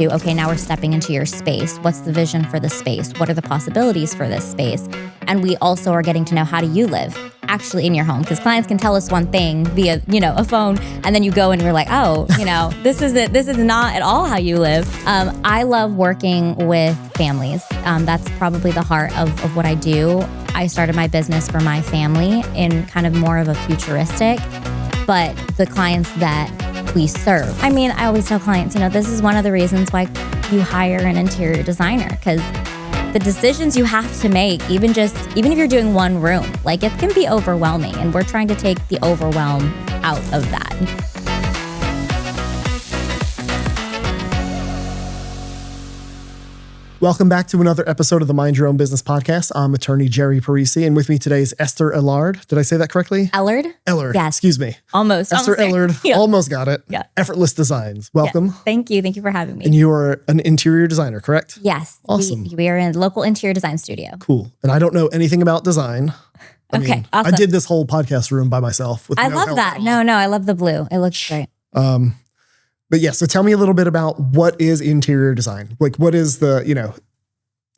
to, okay, now we're stepping into your space. What's the vision for the space? What are the possibilities for this space? And we also are getting to know, how do you live actually in your home? Because clients can tell us one thing via, a phone, and then you go and you're like, oh, this is not at all how you live. I love working with families. That's probably the heart of what I do. I started my business for my family in kind of more of a futuristic, but the clients that we serve. I mean, I always tell clients, this is one of the reasons why you hire an interior designer, because the decisions you have to make, even if you're doing one room, it can be overwhelming, and we're trying to take the overwhelm out of that. Welcome back to another episode of the Mind Your Own Business podcast. I'm attorney Jerry Parisi, and with me today is Esther Ellard. Did I say that correctly? Ellard? Ellard. Yes. Excuse me. Almost. Esther Ellard. Yeah. Almost got it. Yeah. Effortless Designs. Welcome. Yes. Thank you. Thank you for having me. And you are an interior designer, correct? Yes. Awesome. We are in a local interior design studio. Cool. And I don't know anything about design. Awesome. I did this whole podcast room by myself. I love that. No, I love the blue. It looks great. But yeah, so tell me a little bit about what is interior design? What is the,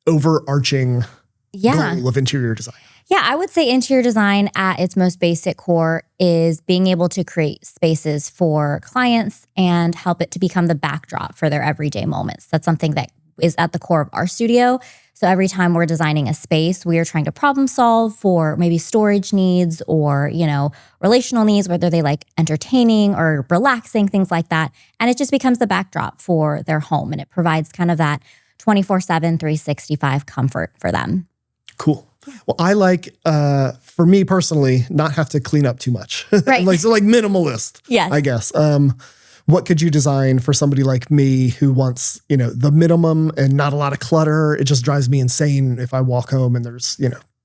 overarching goal of interior design? Yeah, I would say interior design at its most basic core is being able to create spaces for clients and help it to become the backdrop for their everyday moments. That's something that is at the core of our studio. So every time we're designing a space, we are trying to problem solve for maybe storage needs or, relational needs, whether they like entertaining or relaxing, things like that. And it just becomes the backdrop for their home, and it provides kind of that 24/7, 365 comfort for them. Cool. Well, I like, for me personally, not have to clean up too much. Right. So minimalist, yes. I guess. What could you design for somebody like me who wants, the minimum and not a lot of clutter? It just drives me insane if I walk home and there's,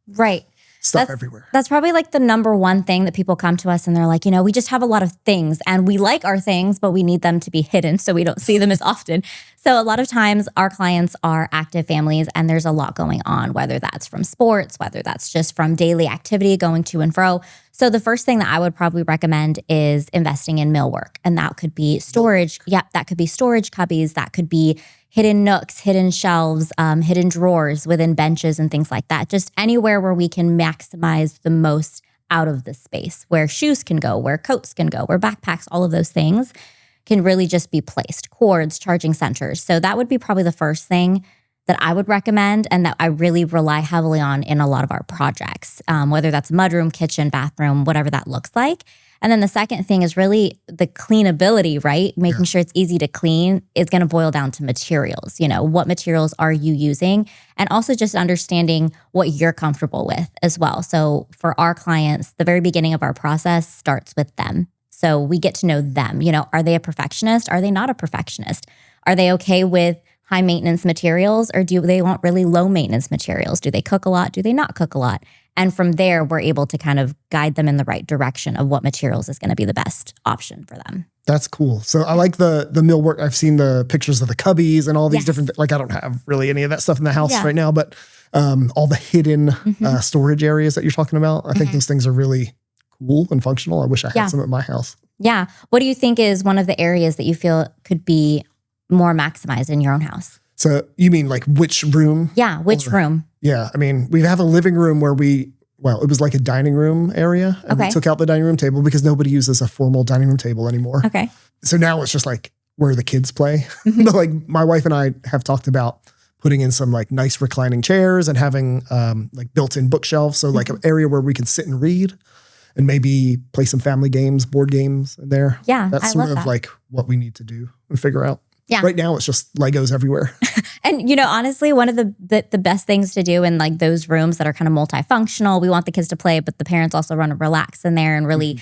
right. stuff everywhere. That's probably the number one thing that people come to us and they're like, we just have a lot of things and we like our things, but we need them to be hidden so we don't see them as often. So a lot of times our clients are active families and there's a lot going on, whether that's from sports, whether that's just from daily activity going to and fro. So the first thing that I would probably recommend is investing in millwork. And that could be storage. Yeah, that could be storage cubbies. That could be hidden nooks, hidden shelves, hidden drawers within benches and things like that. Just anywhere where we can maximize the most out of the space, where shoes can go, where coats can go, where backpacks, all of those things can really just be placed. Cords, charging centers. So that would be probably the first thing that I would recommend and that I really rely heavily on in a lot of our projects, whether that's mudroom, kitchen, bathroom, whatever that looks like. And then the second thing is really the cleanability, right? Making sure it's easy to clean is going to boil down to materials. What materials are you using? And also just understanding what you're comfortable with as well. So for our clients, the very beginning of our process starts with them. So we get to know them. Are they a perfectionist? Are they not a perfectionist? Are they okay with high maintenance materials, or do they want really low maintenance materials? Do they cook a lot? Do they not cook a lot? And from there, we're able to kind of guide them in the right direction of what materials is going to be the best option for them. That's cool. So I like the millwork. I've seen the pictures of the cubbies and all these different, I don't have really any of that stuff in the house right now, but all the hidden storage areas that you're talking about, I think those things are really cool and functional. I wish I had some at my house. Yeah. What do you think is one of the areas that you feel could be more maximized in your own house? So you mean which room? Yeah, which room? Yeah, we have a living room where it was like a dining room area. And we took out the dining room table because nobody uses a formal dining room table anymore. Okay. So now it's just where the kids play. But my wife and I have talked about putting in some nice reclining chairs and having built-in bookshelves. So an area where we can sit and read and maybe play some family games, board games in there. Yeah, that's sort of what we need to do and figure out. Yeah. Right now, it's just Legos everywhere. And, honestly, one of the best things to do in those rooms that are kind of multifunctional, we want the kids to play, but the parents also want to relax in there and really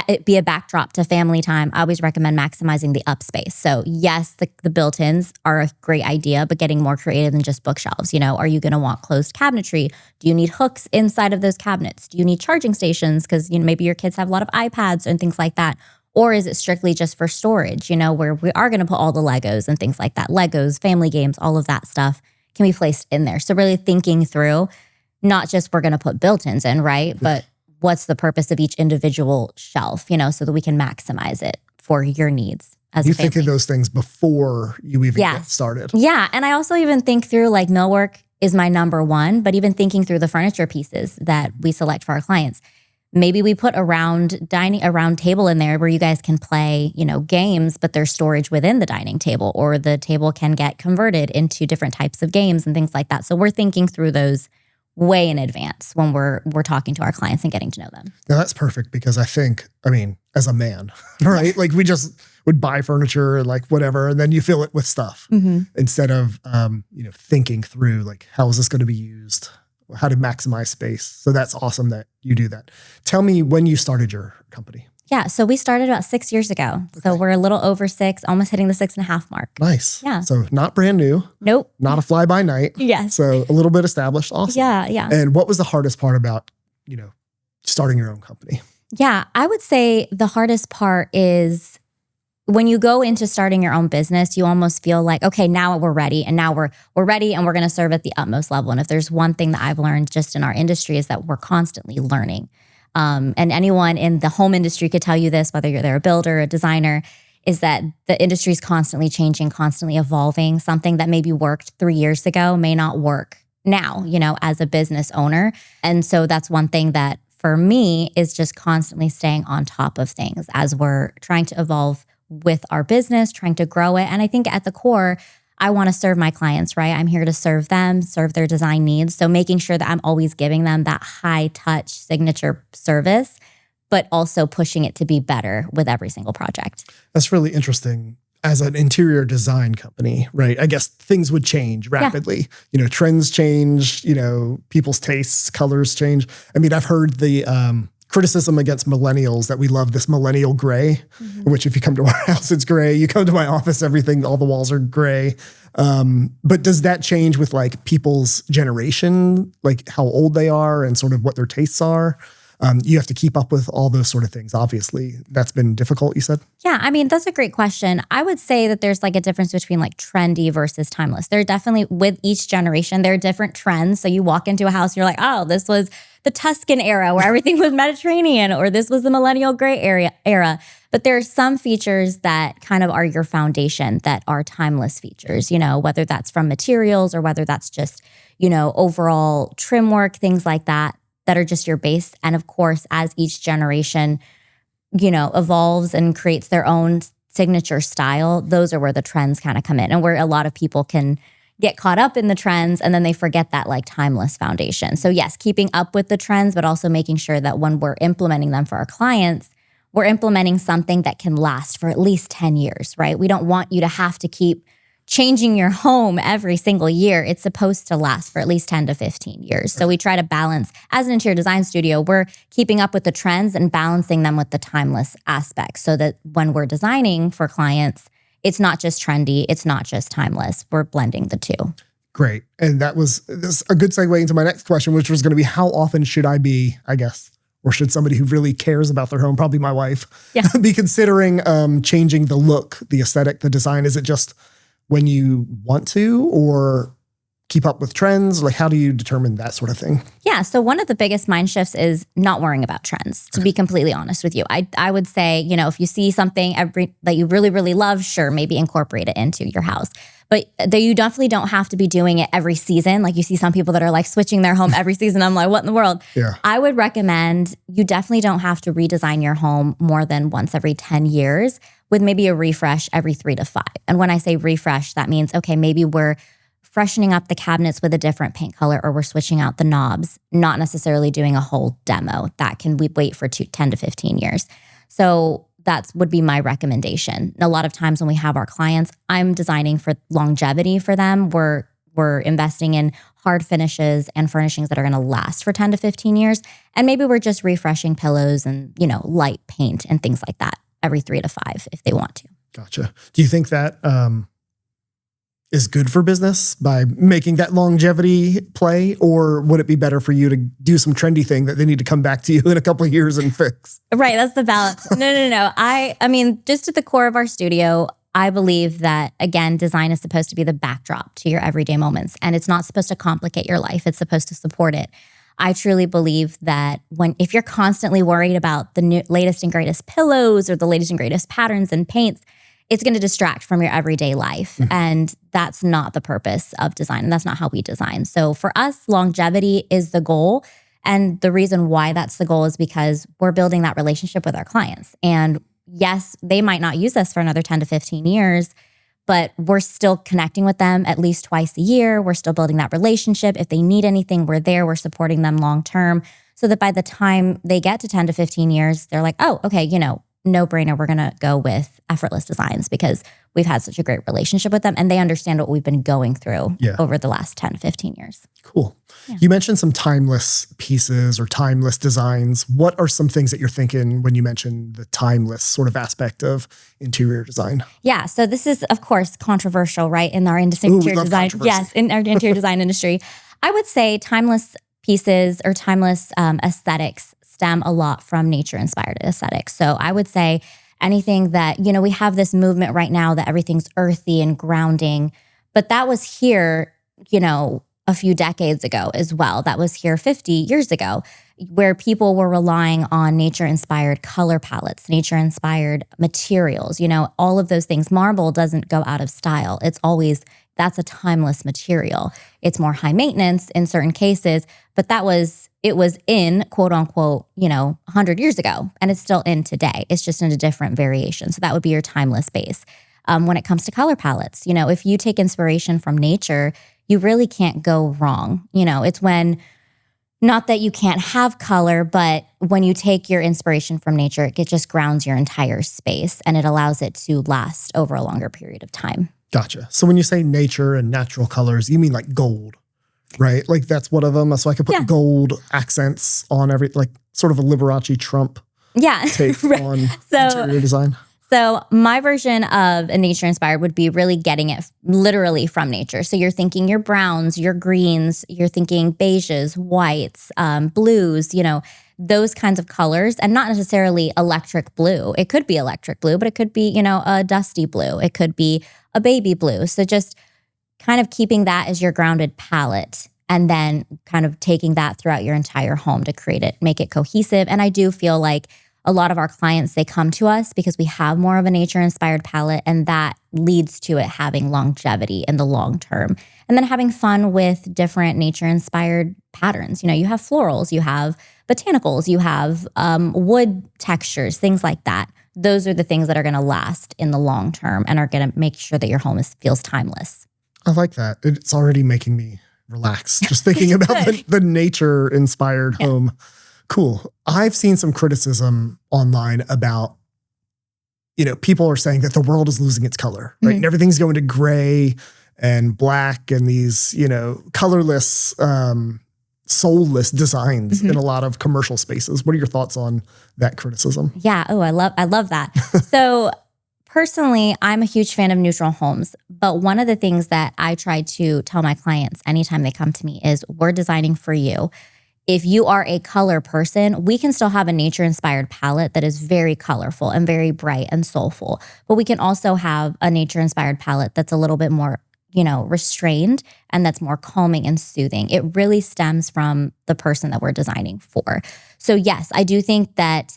it be a backdrop to family time. I always recommend maximizing the up space. So yes, the built-ins are a great idea, but getting more creative than just bookshelves. Are you going to want closed cabinetry? Do you need hooks inside of those cabinets? Do you need charging stations? Because, maybe your kids have a lot of iPads and things like that. Or is it strictly just for storage, where we are going to put all the Legos and things like that, Legos, family games, all of that stuff can be placed in there. So really thinking through, not just we're going to put built-ins in, right? But what's the purpose of each individual shelf, so that we can maximize it for your needs. as You a family. think of those things before you even get Yes. started. Yeah. And I also even think through like millwork is my number one, but even thinking through the furniture pieces that we select for our clients. Maybe we put a round table in there where you guys can play, games, but there's storage within the dining table, or the table can get converted into different types of games and things like that. So we're thinking through those way in advance when we're talking to our clients and getting to know them. Now that's perfect because as a man, right? Like we just would buy furniture and like whatever, and then you fill it with stuff instead of, thinking through like, how is this going to be used? How to maximize space. So that's awesome that you do that. Tell me when you started your company. Yeah. So we started about 6 years ago. Okay. So we're a little over 6, almost hitting the 6.5 mark. Nice. Yeah. So not brand new. Nope. Not a fly by night. Yes. So a little bit established. Awesome. Yeah. And what was the hardest part about, starting your own company? Yeah. I would say the hardest part is when you go into starting your own business, you almost feel like, okay, now we're ready, and now we're ready, and we're going to serve at the utmost level. And if there's one thing that I've learned just in our industry is that we're constantly learning. And anyone in the home industry could tell you this, whether they're a builder, a designer, is that the industry is constantly changing, constantly evolving. Something that maybe worked 3 years ago may not work now, as a business owner. And so that's one thing that for me is just constantly staying on top of things as we're trying to evolve with our business, trying to grow it. And I think at the core, I want to serve my clients, right? I'm here to serve them, serve their design needs. So making sure that I'm always giving them that high touch signature service, but also pushing it to be better with every single project. That's really interesting. As an interior design company, right? I guess things would change rapidly. Yeah. Trends change, people's tastes, colors change. I mean, I've heard the criticism against millennials that we love this millennial gray, which if you come to our house, it's gray. You come to my office, all the walls are gray. But does that change with like people's generation, like how old they are and sort of what their tastes are? You have to keep up with all those sort of things. Obviously, that's been difficult, you said? Yeah, I mean, that's a great question. I would say that there's like a difference between like trendy versus timeless. There are definitely, with each generation, there are different trends. So you walk into a house, you're like, oh, this was the Tuscan era where everything was Mediterranean, or this was the millennial gray era. But there are some features that kind of are your foundation that are timeless features, whether that's from materials or whether that's just, overall trim work, things like that are just your base. And of course, as each generation, evolves and creates their own signature style, those are where the trends kind of come in, and where a lot of people can get caught up in the trends and then they forget that like timeless foundation. So yes, keeping up with the trends, but also making sure that when we're implementing them for our clients, we're implementing something that can last for at least 10 years, right? We don't want you to have to keep changing your home every single year. It's supposed to last for at least 10 to 15 years. So we try to balance, as an interior design studio, we're keeping up with the trends and balancing them with the timeless aspects so that when we're designing for clients, it's not just trendy, it's not just timeless. We're blending the two. Great. And that's a good segue into my next question, which was going to be, how often should I be, I guess, or should somebody who really cares about their home, probably my wife, be considering changing the look, the aesthetic, the design? Is it just when you want to, or keep up with trends? Like, how do you determine that sort of thing? Yeah. So one of the biggest mind shifts is not worrying about trends, to be completely honest with you. I would say, if you see something that you really, really love, sure, maybe incorporate it into your house. But you definitely don't have to be doing it every season. Like you see some people that are like switching their home every season. I'm like, what in the world? Yeah. I would recommend you definitely don't have to redesign your home more than once every 10 years, with maybe a refresh every 3 to 5. And when I say refresh, that means, okay, maybe we're freshening up the cabinets with a different paint color, or we're switching out the knobs, not necessarily doing a whole demo. That can wait for 10 to 15 years. So that would be my recommendation. A lot of times when we have our clients, I'm designing for longevity for them. We're investing in hard finishes and furnishings that are going to last for 10 to 15 years. And maybe we're just refreshing pillows and, light paint and things like that every 3 to 5 if they want to. Gotcha. Do you think that is good for business by making that longevity play, or would it be better for you to do some trendy thing that they need to come back to you in a couple of years and fix? Right. That's the balance. No. I mean, just at the core of our studio, I believe that, again, design is supposed to be the backdrop to your everyday moments, and it's not supposed to complicate your life. It's supposed to support it. I truly believe that if you're constantly worried about the latest and greatest pillows or the latest and greatest patterns and paints, it's going to distract from your everyday life. And that's not the purpose of design. And that's not how we design. So for us, longevity is the goal. And the reason why that's the goal is because we're building that relationship with our clients. And yes, they might not use us for another 10 to 15 years, but we're still connecting with them at least twice a year. We're still building that relationship. If they need anything, we're there. We're supporting them long term so that by the time they get to 10 to 15 years, they're like, oh, okay, no brainer. We're going to go with Effortless Designs because we've had such a great relationship with them and they understand what we've been going through over the last 10 to 15 years. Cool. Yeah. You mentioned some timeless pieces or timeless designs. What are some things that you're thinking when you mention the timeless sort of aspect of interior design? Yeah. So this is, of course, controversial, right? In our interior design. Yes, in our interior design industry. I would say timeless pieces or timeless aesthetics stem a lot from nature-inspired aesthetics. So I would say anything that, we have this movement right now that everything's earthy and grounding, but that was here, a few decades ago as well. That was here 50 years ago, where people were relying on nature-inspired color palettes, nature-inspired materials, all of those things. Marble doesn't go out of style. That's a timeless material. It's more high maintenance in certain cases, but it was in, quote unquote, 100 years ago, and it's still in today. It's just in a different variation. So that would be your timeless base. When it comes to color palettes, if you take inspiration from nature, you really can't go wrong. It's not that you can't have color, but when you take your inspiration from nature, it just grounds your entire space and it allows it to last over a longer period of time. Gotcha. So when you say nature and natural colors, you mean like gold, right? Like that's one of them. So I could put gold accents on sort of a Liberace Trump take on interior design. So my version of a nature-inspired would be really getting it literally from nature. So you're thinking your browns, your greens, you're thinking beiges, whites, blues, those kinds of colors, and not necessarily electric blue. It could be electric blue, but it could be, a dusty blue. It could be a baby blue. So just kind of keeping that as your grounded palette and then kind of taking that throughout your entire home to make it cohesive. And I do feel like a lot of our clients, they come to us because we have more of a nature-inspired palette, and that leads to it having longevity in the long term. And then having fun with different nature-inspired patterns. You have florals, you have botanicals, you have wood textures, things like that. Those are the things that are going to last in the long term and are going to make sure that your home feels timeless. I like that. It's already making me relax just thinking about the nature-inspired home. Cool. I've seen some criticism online about, people are saying that the world is losing its color, right? And everything's going to gray and black and these, colorless, soulless designs in a lot of commercial spaces. What are your thoughts on that criticism? Yeah. Oh, I love that. So personally, I'm a huge fan of neutral homes, but one of the things that I try to tell my clients anytime they come to me is we're designing for you. If you are a color person, we can still have a nature-inspired palette that is very colorful and very bright and soulful. But we can also have a nature-inspired palette that's a little bit more, restrained and that's more calming and soothing. It really stems from the person that we're designing for. So yes, I do think that,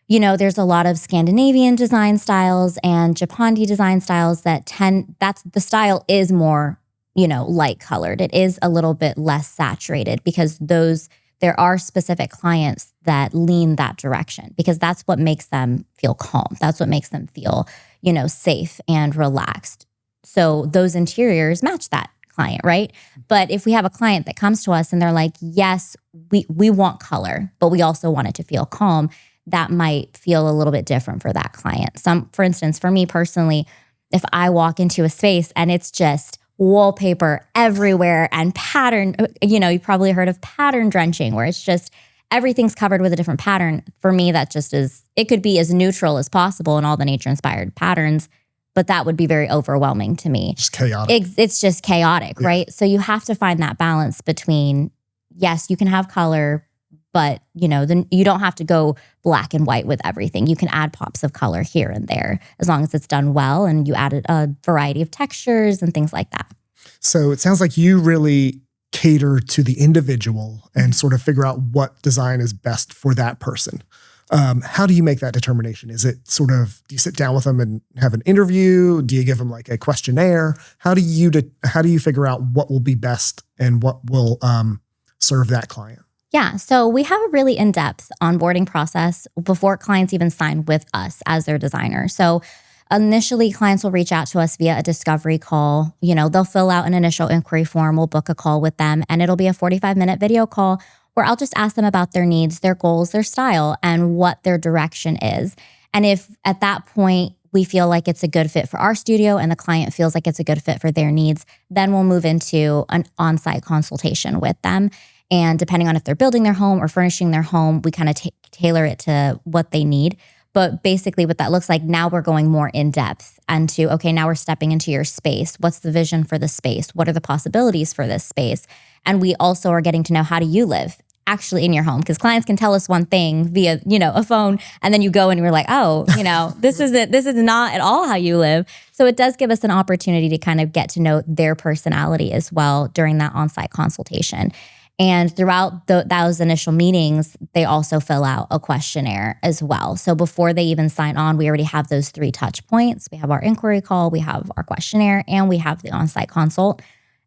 there's a lot of Scandinavian design styles and Japandi design styles the style is more, light colored. It is a little bit less saturated because there are specific clients that lean that direction because that's what makes them feel calm. That's what makes them feel, safe and relaxed. So those interiors match that client, right? But if we have a client that comes to us and they're like, yes, we want color, but we also want it to feel calm, that might feel a little bit different for that client. For instance, for me personally, if I walk into a space and it's just wallpaper everywhere and pattern, you probably heard of pattern drenching, where it's just everything's covered with a different pattern. For me, that just it could be as neutral as possible in all the nature-inspired patterns, but that would be very overwhelming to me. Just chaotic. It's just chaotic, right? So you have to find that balance between, yes, you can have color, but you don't have to go black and white with everything. You can add pops of color here and there as long as it's done well and you added a variety of textures and things like that. So it sounds like you really cater to the individual and sort of figure out what design is best for that person. How do you make that determination? Is it sort of, do you sit down with them and have an interview? Do you give them like a questionnaire? How do you figure out what will be best and what will serve that client? Yeah, so we have a really in-depth onboarding process before clients even sign with us as their designer. So initially, clients will reach out to us via a discovery call. They'll fill out an initial inquiry form. We'll book a call with them, and it'll be a 45-minute video call where I'll just ask them about their needs, their goals, their style, and what their direction is. And if at that point we feel like it's a good fit for our studio and the client feels like it's a good fit for their needs, then we'll move into an on-site consultation with them. And depending on if they're building their home or furnishing their home, we kind of tailor it to what they need. But basically what that looks like, now we're going more in depth into, okay, now we're stepping into your space. What's the vision for the space? What are the possibilities for this space? And we also are getting to know, how do you live actually in your home? Because clients can tell us one thing via, a phone, and then you go and we're like, oh, this is not at all how you live. So it does give us an opportunity to kind of get to know their personality as well during that on-site consultation. And throughout those initial meetings, they also fill out a questionnaire as well. So before they even sign on, we already have those 3 touch points. We have our inquiry call, we have our questionnaire, and we have the on-site consult.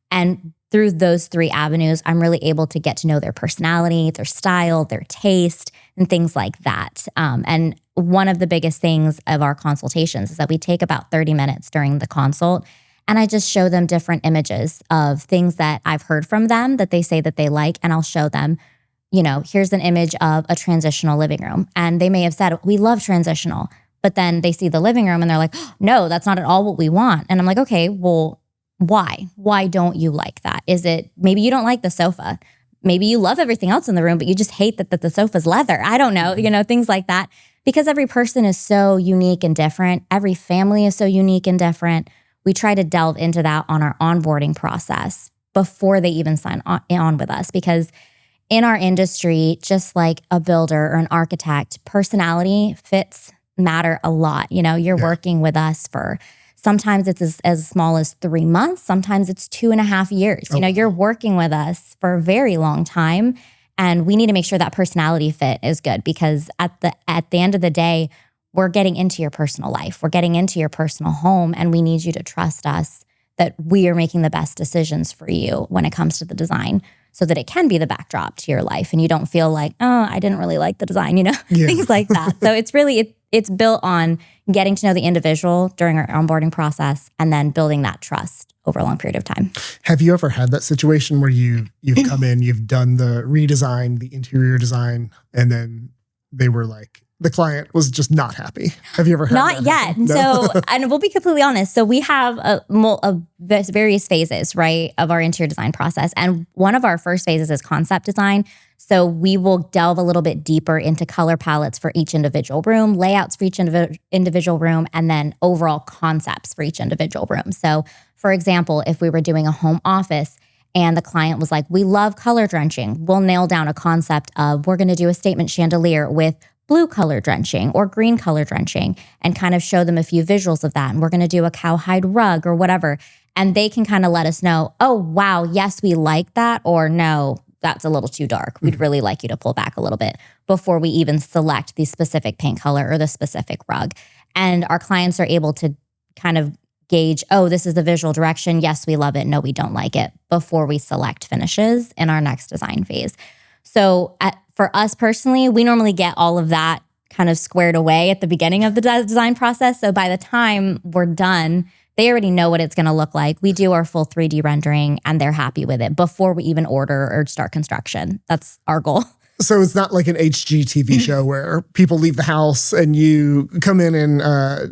And through those 3 avenues, I'm really able to get to know their personality, their style, their taste, and things like that. And one of the biggest things of our consultations is that we take about 30 minutes during the consult, and I just show them different images of things that I've heard from them that they say that they like. And I'll show them, here's an image of a transitional living room. And they may have said, we love transitional. But then they see the living room and they're like, oh, no, that's not at all what we want. And I'm like, okay, well, why? Why don't you like that? Is it maybe you don't like the sofa? Maybe you love everything else in the room, but you just hate that the sofa's leather. I don't know, things like that. Because every person is so unique and different. Every family is so unique and different. We try to delve into that on our onboarding process before they even sign on with us. Because in our industry, just like a builder or an architect, personality fits matter a lot. You're working with us for, sometimes it's as small as 3 months. Sometimes it's 2.5 years. You're working with us for a very long time. And we need to make sure that personality fit is good, because at the end of the day, we're getting into your personal life. We're getting into your personal home, and we need you to trust us that we are making the best decisions for you when it comes to the design, so that it can be the backdrop to your life and you don't feel like, oh, I didn't really like the design, things like that. So it's really, it's built on getting to know the individual during our onboarding process and then building that trust over a long period of time. Have you ever had that situation where you've come in, you've done the redesign, the interior design, and then they were like, the client was just not happy? Have you ever had Not that? yet. No? So, and we'll be completely honest. So we have various phases, right, of our interior design process. And one of our first phases is concept design. So we will delve a little bit deeper into color palettes for each individual room, layouts for each individual room, and then overall concepts for each individual room. So for example, if we were doing a home office and the client was like, we love color drenching, we'll nail down a concept of, we're going to do a statement chandelier with blue color drenching or green color drenching, and kind of show them a few visuals of that. And we're going to do a cowhide rug or whatever. And they can kind of let us know, oh, wow, yes, we like that, or no, that's a little too dark. We'd really like you to pull back a little bit before we even select the specific paint color or the specific rug. And our clients are able to kind of gauge, oh, this is the visual direction. Yes, we love it. No, we don't like it, before we select finishes in our next design phase. So for us personally, we normally get all of that kind of squared away at the beginning of the design process. So by the time we're done, they already know what it's going to look like. We do our full 3D rendering and they're happy with it before we even order or start construction. That's our goal. So it's not like an HGTV show where people leave the house and you come in and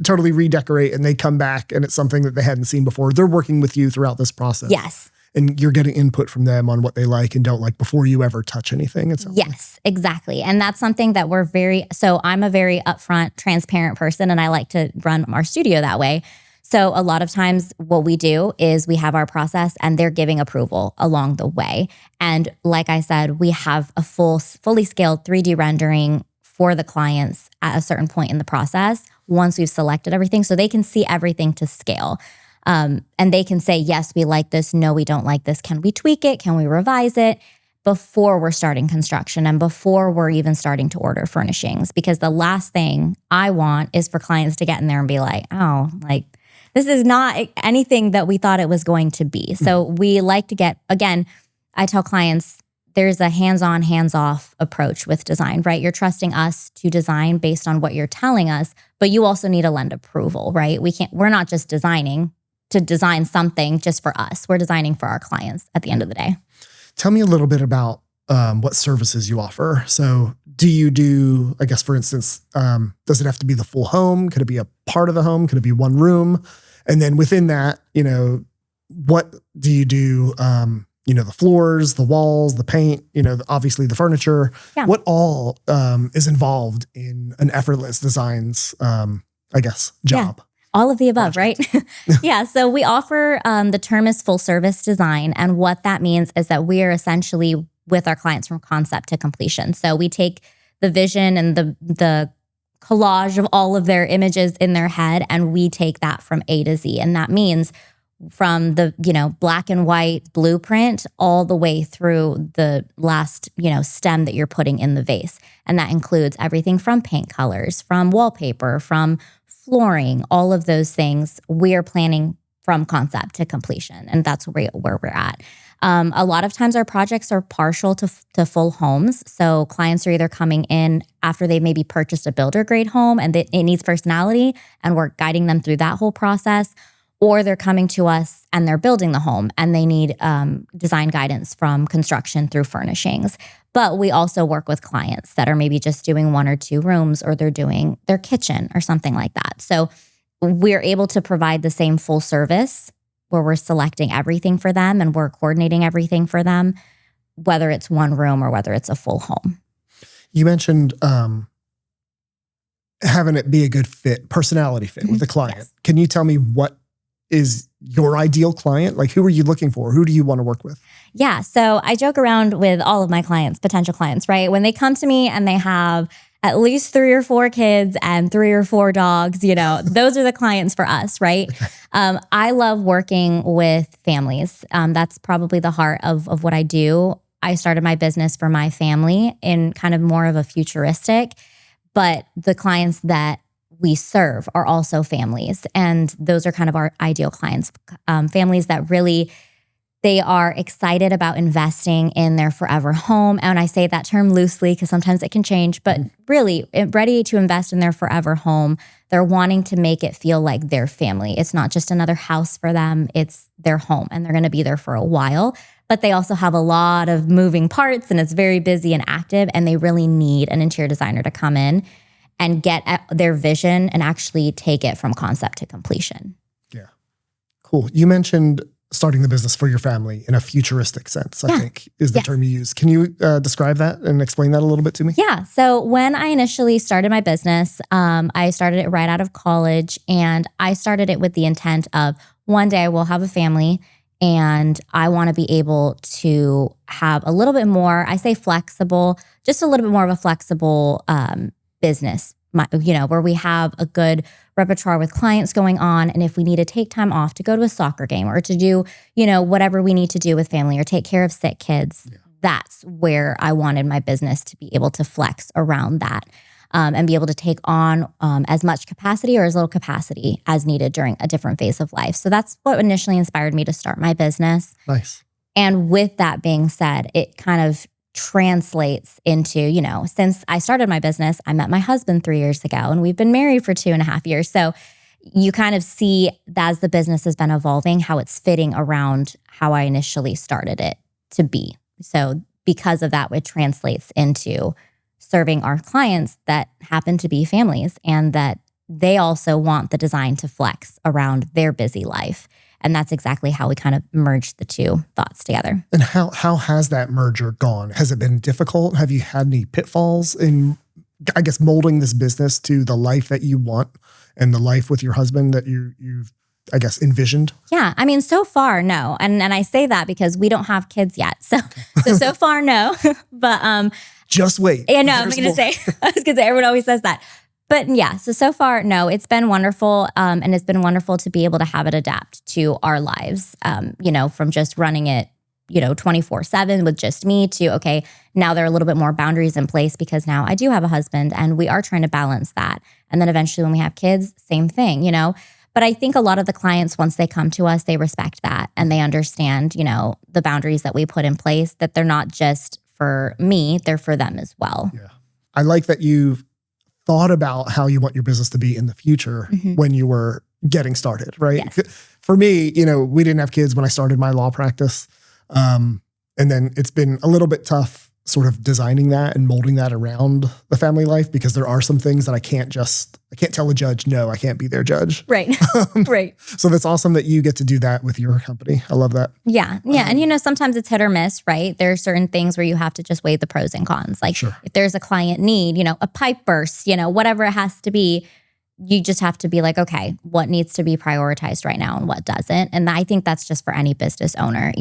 totally redecorate and they come back and it's something that they hadn't seen before. They're working with you throughout this process. Yes. And you're getting input from them on what they like and don't like before you ever touch anything. Yes, exactly. And that's something that I'm a very upfront, transparent person, and I like to run our studio that way. So a lot of times what we do is we have our process and they're giving approval along the way. And like I said, we have a fully scaled 3D rendering for the clients at a certain point in the process once we've selected everything, so they can see everything to scale. And they can say, yes, we like this. No, we don't like this. Can we tweak it? Can we revise it? before we're starting construction and before we're even starting to order furnishings. Because the last thing I want is for clients to get in there and be like, oh, like this is not anything that we thought it was going to be. So we like to get, again, I tell clients, there's a hands-on, hands-off approach with design, right? You're trusting us to design based on what you're telling us, but you also need to lend approval, right? We're not just designing to design something just for us. We're designing for our clients at the end of the day. Tell me a little bit about what services you offer. So do you do, I guess, for instance, does it have to be the full home? Could it be a part of the home? Could it be one room? And then within that, what do you do? The floors, the walls, the paint, obviously the furniture. Yeah. What all is involved in an Effortless Designs, job? Yeah. All of the above, project. Right? Yeah. So we offer, the term is full service design. And what that means is that we are essentially with our clients from concept to completion. So we take the vision and the collage of all of their images in their head, and we take that from A to Z. And that means from the, black and white blueprint all the way through the last, stem that you're putting in the vase. And that includes everything from paint colors, from wallpaper, from flooring, all of those things. We are planning from concept to completion. And that's where we're at. A lot of times our projects are partial to full homes. So clients are either coming in after they maybe purchased a builder grade home and it needs personality, and we're guiding them through that whole process. Or they're coming to us and they're building the home and they need design guidance from construction through furnishings. But we also work with clients that are maybe just doing 1 or 2 rooms, or they're doing their kitchen or something like that. So we're able to provide the same full service where we're selecting everything for them and we're coordinating everything for them, whether it's one room or whether it's a full home. You mentioned having it be a good fit, personality fit with the client. Yes. Can you tell me what is your ideal client? Like, who are you looking for? Who do you want to work with? Yeah. So I joke around with all of my clients, potential clients, right? When they come to me and they have at least 3 or 4 kids and 3 or 4 dogs, those are the clients for us, right? I love working with families. That's probably the heart of what I do. I started my business for my family in kind of more of a futuristic, but the clients that we serve are also families. And those are kind of our ideal clients, families that really, they are excited about investing in their forever home. And I say that term loosely because sometimes it can change, but really ready to invest in their forever home. They're wanting to make it feel like their family. It's not just another house for them, it's their home, and they're going to be there for a while. But they also have a lot of moving parts and it's very busy and active, and they really need an interior designer to come in and get at their vision and actually take it from concept to completion. Yeah. Cool. You mentioned starting the business for your family in a futuristic sense, I think is the term you use. Can you describe that and explain that a little bit to me? Yeah. So when I initially started my business, I started it right out of college, and I started it with the intent of one day I will have a family and I want to be able to have a little bit more, I say flexible, just a little bit more of a flexible business, where we have a good repertoire with clients going on. And if we need to take time off to go to a soccer game or to do, whatever we need to do with family or take care of sick kids, that's where I wanted my business to be able to flex around that and be able to take on as much capacity or as little capacity as needed during a different phase of life. So that's what initially inspired me to start my business. Nice. And with that being said, it kind of translates into, since I started my business, I met my husband 3 years ago and we've been married for 2.5 years. So you kind of see that as the business has been evolving, how it's fitting around how I initially started it to be. So because of that, it translates into serving our clients that happen to be families and that they also want the design to flex around their busy life. And that's exactly how we kind of merged the two thoughts together. And how has that merger gone? Has it been difficult? Have you had any pitfalls in, I guess, molding this business to the life that you want and the life with your husband that you've, I guess, envisioned? Yeah. I mean, so far, no. And I say that because we don't have kids yet. So far, no. But just wait. Yeah, no, I was going to say, everyone always says that. But yeah, so far, no, it's been wonderful. And it's been wonderful to be able to have it adapt to our lives, from just running it 24/7 with just me to, okay, now there are a little bit more boundaries in place because now I do have a husband and we are trying to balance that. And then eventually when we have kids, same thing, But I think a lot of the clients, once they come to us, they respect that and they understand, the boundaries that we put in place, that they're not just for me, they're for them as well. Yeah. I like that you've thought about how you want your business to be in the future when you were getting started, right? Yes. For me, we didn't have kids when I started my law practice. And then it's been a little bit tough sort of designing that and molding that around the family life because there are some things that I can't tell a judge, no, I can't be their judge. Right. Right. So that's awesome that you get to do that with your company. I love that. Yeah. Yeah. And sometimes it's hit or miss, right? There are certain things where you have to just weigh the pros and cons. Like if there's a client need, a pipe burst, whatever it has to be, you just have to be like, okay, what needs to be prioritized right now and what doesn't? And I think that's just for any business owner.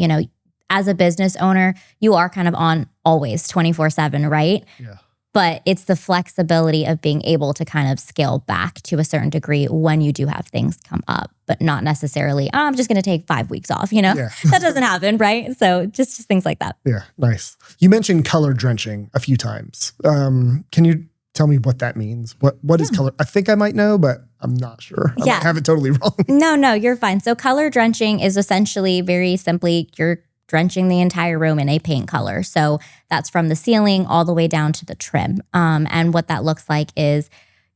As a business owner, you are kind of on always 24/7, right? Yeah. But it's the flexibility of being able to kind of scale back to a certain degree when you do have things come up, but not necessarily, I'm just going to take 5 weeks off, Yeah. That doesn't happen, right? So just things like that. Yeah, nice. You mentioned color drenching a few times. Can you tell me what that means? What is color? I think I might know, but I'm not sure. I might have it totally wrong. No, you're fine. So color drenching is essentially very simply you're drenching the entire room in a paint color. So that's from the ceiling all the way down to the trim. And what that looks like is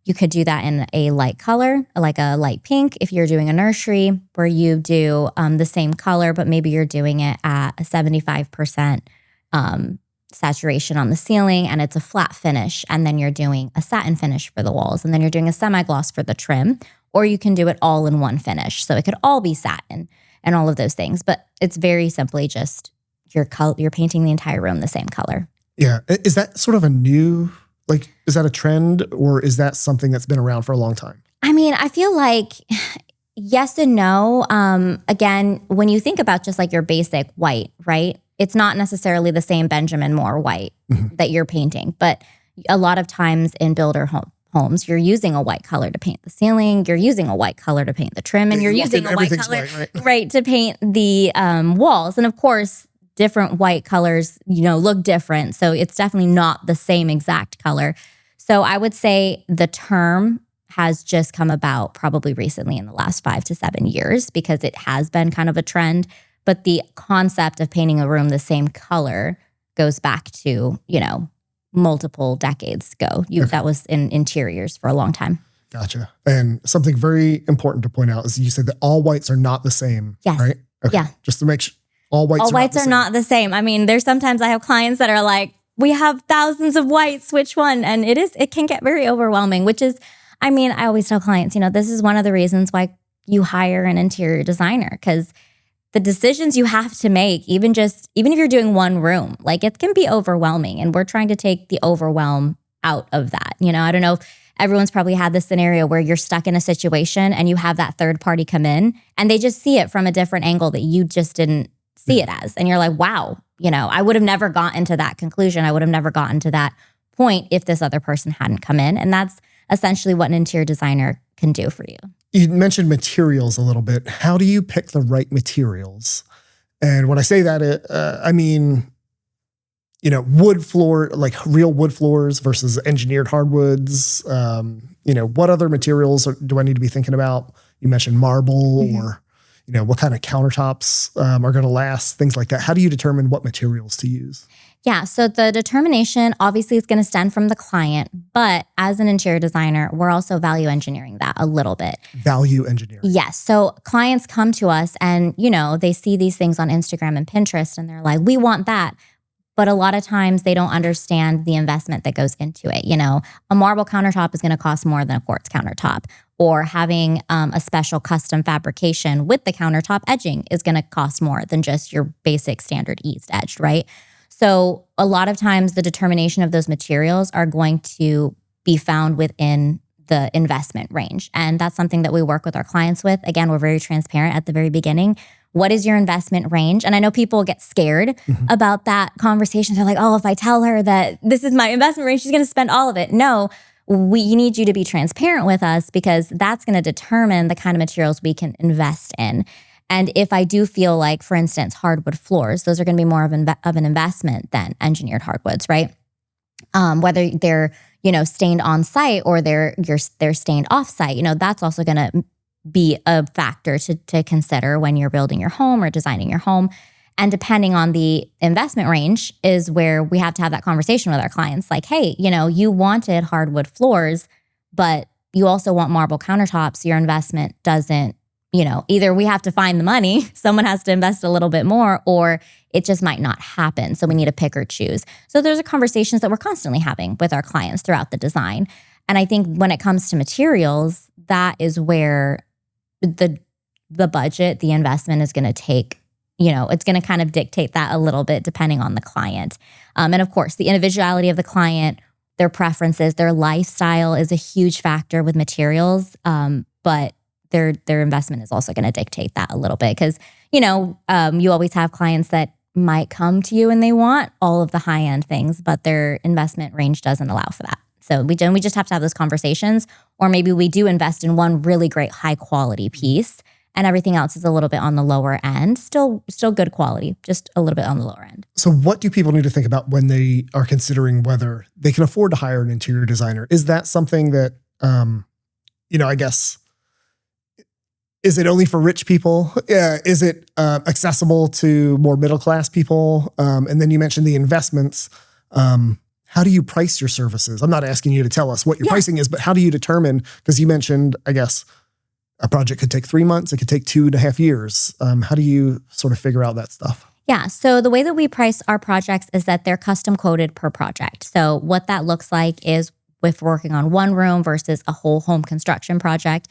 you could do that in a light color, like a light pink. If you're doing a nursery where you do the same color, but maybe you're doing it at a 75% saturation on the ceiling and it's a flat finish. And then you're doing a satin finish for the walls. And then you're doing a semi-gloss for the trim. Or you can do it all in one finish. So it could all be satin and all of those things. But it's very simply just you're painting the entire room the same color. Yeah. Is that sort of a new, is that a trend or is that something that's been around for a long time? I mean, I feel like yes and no. Again, when you think about just like your basic white, right? It's not necessarily the same Benjamin Moore white that you're painting. But a lot of times in builder homes, you're using a white color to paint the ceiling, you're using a white color to paint the trim, and you're using a white color right, to paint the walls. And of course, different white colors, look different. So it's definitely not the same exact color. So I would say the term has just come about probably recently in the last 5 to 7 years because it has been kind of a trend. But the concept of painting a room the same color goes back to, multiple decades ago. That was in interiors for a long time. Gotcha. And something very important to point out is you said that all whites are not the same, yes. right? Okay. Yeah. Just to make sure all whites are not the same. I mean, there's sometimes I have clients that are like, we have thousands of whites, which one? And it can get very overwhelming, which is, I mean, I always tell clients, this is one of the reasons why you hire an interior designer, because the decisions you have to make, even if you're doing one room, it can be overwhelming. And we're trying to take the overwhelm out of that. I don't know if everyone's probably had this scenario where you're stuck in a situation and you have that third party come in and they just see it from a different angle that you just didn't see it as. And you're like, wow, I would have never gotten to that conclusion. I would have never gotten to that point if this other person hadn't come in. And that's essentially what an interior designer can do for you. You mentioned materials a little bit. How do you pick the right materials? And when I say that, I mean, wood floor, like real wood floors versus engineered hardwoods. What other materials do I need to be thinking about? You mentioned marble or, what kind of countertops are going to last, things like that. How do you determine what materials to use? Yeah, so the determination obviously is going to stem from the client, but as an interior designer, we're also value engineering that a little bit. Value engineering. Yes. So clients come to us and, they see these things on Instagram and Pinterest and they're like, we want that. But a lot of times they don't understand the investment that goes into it. A marble countertop is going to cost more than a quartz countertop, or having a special custom fabrication with the countertop edging is going to cost more than just your basic standard eased edged, right? So a lot of times the determination of those materials are going to be found within the investment range. And that's something that we work with our clients with. Again, we're very transparent at the very beginning. What is your investment range? And I know people get scared about that conversation. They're like, oh, if I tell her that this is my investment range, she's going to spend all of it. No, we need you to be transparent with us because that's going to determine the kind of materials we can invest in. And if I do feel like, for instance, hardwood floors, those are going to be more of an investment than engineered hardwoods, right? Whether they're, stained on site or they're stained off site, that's also going to be a factor to consider when you're building your home or designing your home. And depending on the investment range is where we have to have that conversation with our clients. Like, hey, you wanted hardwood floors, but you also want marble countertops. Your investment doesn't, either we have to find the money, someone has to invest a little bit more, or it just might not happen. So we need to pick or choose. So those are conversations that we're constantly having with our clients throughout the design. And I think when it comes to materials, that is where the budget, the investment is going to take, it's going to kind of dictate that a little bit depending on the client. And of course, the individuality of the client, their preferences, their lifestyle is a huge factor with materials. But their investment is also going to dictate that a little bit because, you always have clients that might come to you and they want all of the high-end things, but their investment range doesn't allow for that. So we just have to have those conversations, or maybe we do invest in one really great high quality piece and everything else is a little bit on the lower end, still good quality, just a little bit on the lower end. So what do people need to think about when they are considering whether they can afford to hire an interior designer? Is that something that, I guess, is it only for rich people? Is it accessible to more middle-class people? And then you mentioned the investments. How do you price your services? I'm not asking you to tell us what your pricing is, but how do you determine, because you mentioned, I guess, a project could take 3 months, it could take 2.5 years. How do you sort of figure out that stuff? Yeah, so the way that we price our projects is that they're custom quoted per project. So what that looks like is if we're working on one room versus a whole home construction project,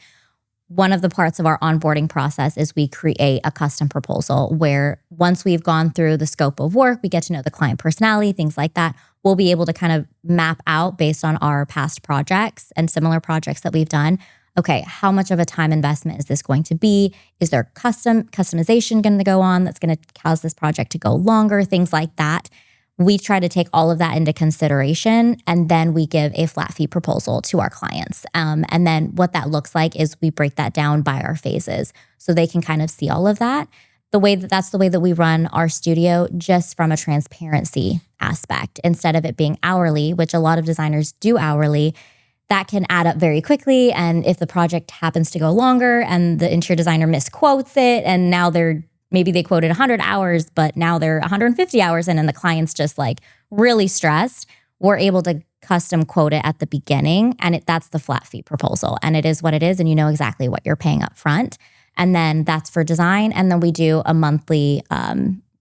one of the parts of our onboarding process is we create a custom proposal where once we've gone through the scope of work, we get to know the client personality, things like that. We'll be able to kind of map out based on our past projects and similar projects that we've done. Okay, how much of a time investment is this going to be? Is there customization going to go on that's going to cause this project to go longer? Things like that. We try to take all of that into consideration, and then we give a flat fee proposal to our clients. And then what that looks like is we break that down by our phases so they can kind of see all of that. That's the way that we run our studio, just from a transparency aspect. Instead of it being hourly, which a lot of designers do hourly, that can add up very quickly. And if the project happens to go longer and the interior designer misquotes it, and now maybe they quoted 100 hours, but now they're 150 hours in and the client's just like really stressed, we're able to custom quote it at the beginning. And that's the flat fee proposal. And it is what it is. And you know exactly what you're paying up front. And then that's for design. And then we do a monthly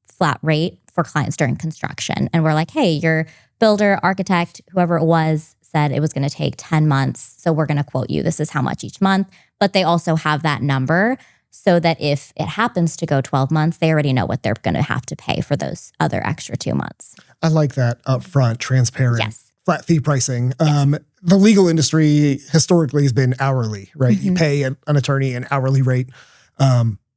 flat rate for clients during construction. And we're like, hey, your builder, architect, whoever it was, said it was going to take 10 months. So we're going to quote you. This is how much each month. But they also have that number so that if it happens to go 12 months, they already know what they're going to have to pay for those other extra 2 months. I like that upfront, transparent, flat fee pricing. Yes. The legal industry historically has been hourly, right? Mm-hmm. You pay an attorney an hourly rate.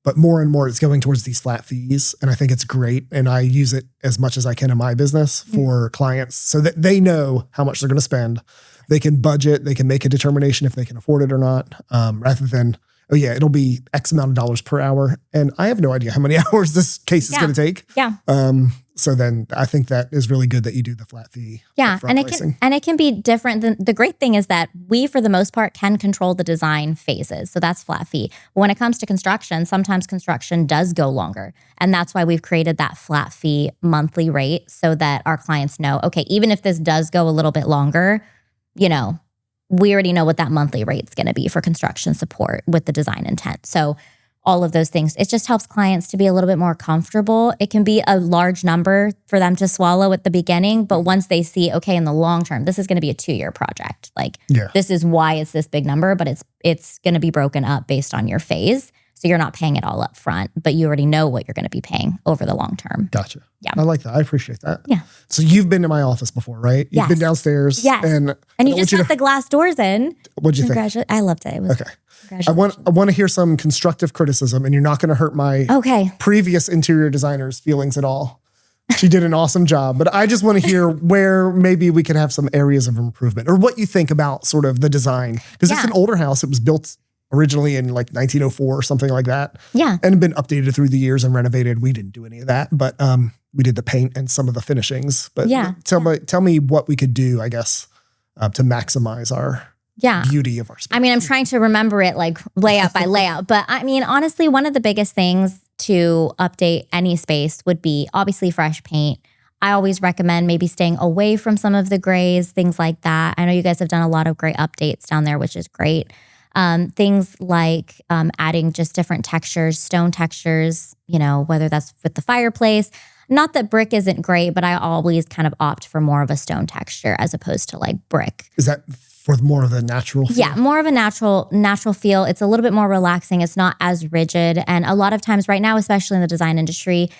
But more and more it's going towards these flat fees. And I think it's great. And I use it as much as I can in my business for clients so that they know how much they're going to spend. They can budget, they can make a determination if they can afford it or not, rather than, oh yeah, it'll be X amount of dollars per hour. And I have no idea how many hours this case is going to take. Yeah. So then I think that is really good that you do the flat fee. Yeah. And it can be different. The great thing is that we, for the most part, can control the design phases. So that's flat fee. But when it comes to construction, sometimes construction does go longer. And that's why we've created that flat fee monthly rate so that our clients know, okay, even if this does go a little bit longer, we already know what that monthly rate is going to be for construction support with the design intent. So all of those things, it just helps clients to be a little bit more comfortable. It can be a large number for them to swallow at the beginning, but once they see, okay, in the long term, this is going to be a 2-year project. This is why it's this big number, but it's going to be broken up based on your phase. So you're not paying it all up front, but you already know what you're going to be paying over the long term. Gotcha. Yeah. I like that. I appreciate that. Yeah. So you've been to my office before, right? You've been downstairs. Yes. And you just got the glass doors in. What'd you think? I loved it. It was okay. I want to hear some constructive criticism, and you're not going to hurt my previous interior designer's feelings at all. She did an awesome job, but I just want to hear where maybe we could have some areas of improvement, or what you think about sort of the design, because it's an older house. It was built originally in like 1904 or something like that. Yeah. And been updated through the years and renovated. We didn't do any of that, but we did the paint and some of the finishings. But tell me what we could do, I guess, to maximize our beauty of our space. I mean, I'm trying to remember it like layout by layout. But I mean, honestly, one of the biggest things to update any space would be obviously fresh paint. I always recommend maybe staying away from some of the grays, things like that. I know you guys have done a lot of great updates down there, which is great. Things like adding just different textures, stone textures, whether that's with the fireplace. Not that brick isn't great, but I always kind of opt for more of a stone texture as opposed to like brick. Is that for more of a natural feel? Yeah, more of a natural feel. It's a little bit more relaxing. It's not as rigid. And a lot of times right now, especially in the design industry,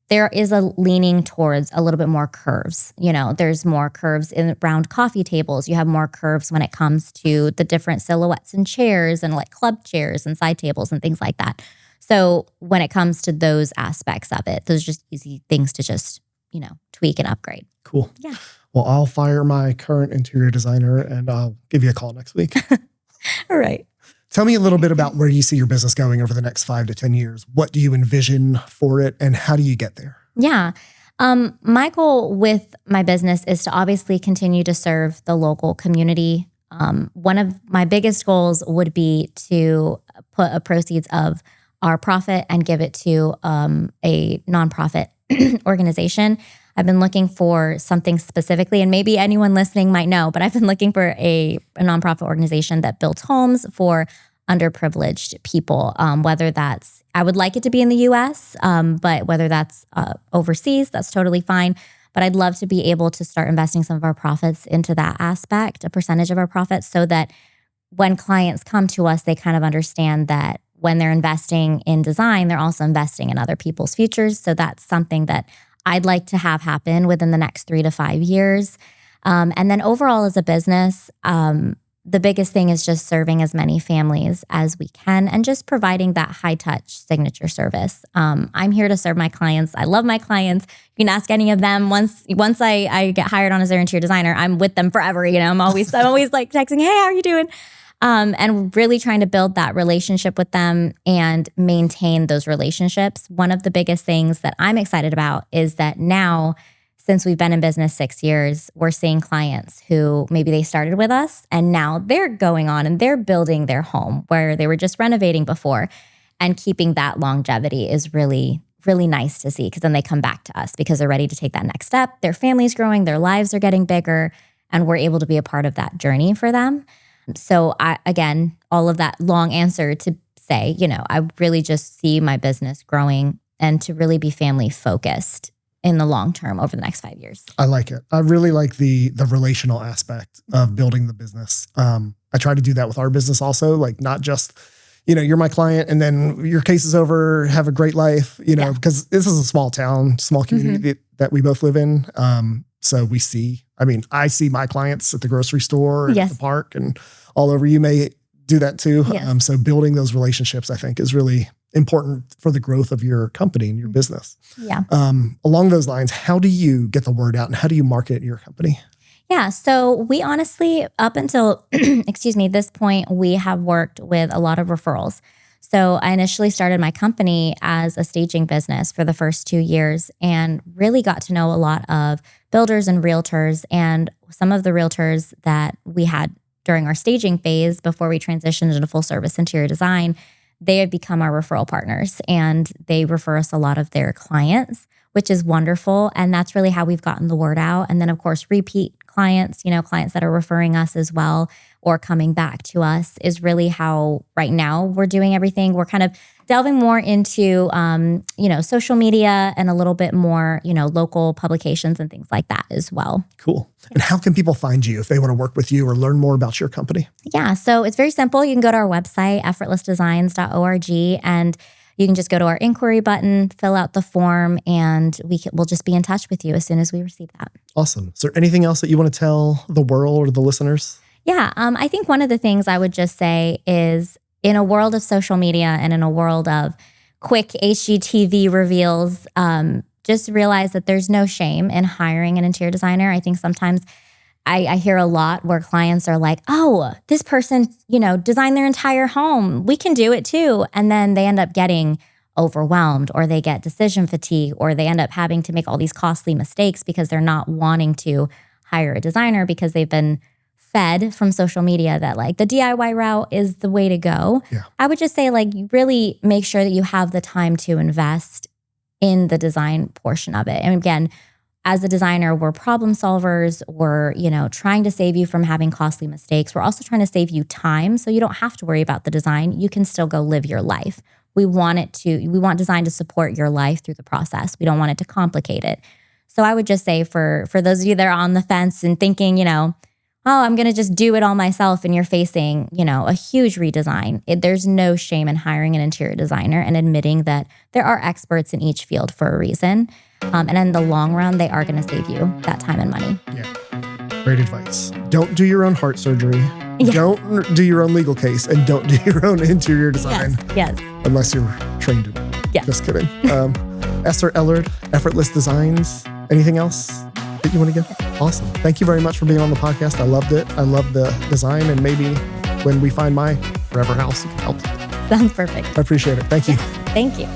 there is a leaning towards a little bit more curves. There's more curves around coffee tables. You have more curves when it comes to the different silhouettes and chairs and like club chairs and side tables and things like that. So when it comes to those aspects of it, those are just easy things to just, tweak and upgrade. Cool. Yeah. Well, I'll fire my current interior designer and I'll give you a call next week. All right. Tell me a little bit about where you see your business going over the next 5 to 10 years. What do you envision for it and how do you get there? Yeah. My goal with my business is to obviously continue to serve the local community. One of my biggest goals would be to put a proceeds of our profit and give it to a nonprofit organization. I've been looking for something specifically, and maybe anyone listening might know, but I've been looking for a nonprofit organization that builds homes for underprivileged people, whether that's, I would like it to be in the US, but whether that's overseas, that's totally fine. But I'd love to be able to start investing some of our profits into that aspect, a percentage of our profits, so that when clients come to us, they kind of understand that when they're investing in design, they're also investing in other people's futures. So that's something that I'd like to have happen within the next 3 to 5 years. And then overall as a business, the biggest thing is just serving as many families as we can and just providing that high touch signature service. I'm here to serve my clients. I love my clients. You can ask any of them. Once I get hired on as their interior designer, I'm with them forever. I'm always like texting, hey, how are you doing? And really trying to build that relationship with them and maintain those relationships. One of the biggest things that I'm excited about is that now, since we've been in business 6 years, we're seeing clients who maybe they started with us and now they're going on and they're building their home where they were just renovating before. And keeping that longevity is really, really nice to see, because then they come back to us because they're ready to take that next step. Their family's growing, their lives are getting bigger, and we're able to be a part of that journey for them. So again, all of that long answer to say, I really just see my business growing and to really be family focused in the long term over the next 5 years. I like it. I really like the relational aspect of building the business. I try to do that with our business also, like not just, you're my client and then your case is over, have a great life, because this is a small town, small community that we both live in. So I see my clients at the grocery store, and at the park, and all over. You may do that too. Yes. So building those relationships, I think, is really important for the growth of your company and your business. Yeah. Along those lines, how do you get the word out and how do you market your company? Yeah. So we honestly, up until, this point, we have worked with a lot of referrals. So I initially started my company as a staging business for the first 2 years and really got to know a lot of builders and realtors. And some of the realtors that we had during our staging phase before we transitioned into full service interior design, they have become our referral partners and they refer us a lot of their clients, which is wonderful. And that's really how we've gotten the word out. And then of course, repeat clients, clients that are referring us as well or coming back to us is really how right now we're doing everything. We're kind of delving more into, social media and a little bit more, local publications and things like that as well. Cool. And how can people find you if they want to work with you or learn more about your company? Yeah. So it's very simple. You can go to our website, effortlessdesigns.org, and you can just go to our inquiry button, fill out the form, and we'll just be in touch with you as soon as we receive that. Awesome. Is there anything else that you want to tell the world or the listeners? Yeah. I think one of the things I would just say is in a world of social media and in a world of quick HGTV reveals, just realize that there's no shame in hiring an interior designer. I think sometimes I hear a lot where clients are like, oh, this person, designed their entire home. We can do it too. And then they end up getting overwhelmed, or they get decision fatigue, or they end up having to make all these costly mistakes because they're not wanting to hire a designer because they've been fed from social media that like the DIY route is the way to go. Yeah. I would just say like you really make sure that you have the time to invest in the design portion of it. And again, as a designer, we're problem solvers. We're, trying to save you from having costly mistakes. We're also trying to save you time so you don't have to worry about the design. You can still go live your life. We want design to support your life through the process. We don't want it to complicate it. So I would just say for those of you that are on the fence and thinking, oh, I'm going to just do it all myself, and you're facing, a huge redesign. There's no shame in hiring an interior designer and admitting that there are experts in each field for a reason. And in the long run, they are going to save you that time and money. Yeah. Great advice. Don't do your own heart surgery. Yeah. Don't do your own legal case, and don't do your own interior design. Yes. Unless you're trained in it. Yeah. Just kidding. Esther Ellard, Effortless Designs. Anything else that you want to give? Awesome. Thank you very much for being on the podcast. I loved it. I love the design, and maybe when we find my forever house, you can help. Sounds perfect. I appreciate it. Thank you. Thank you.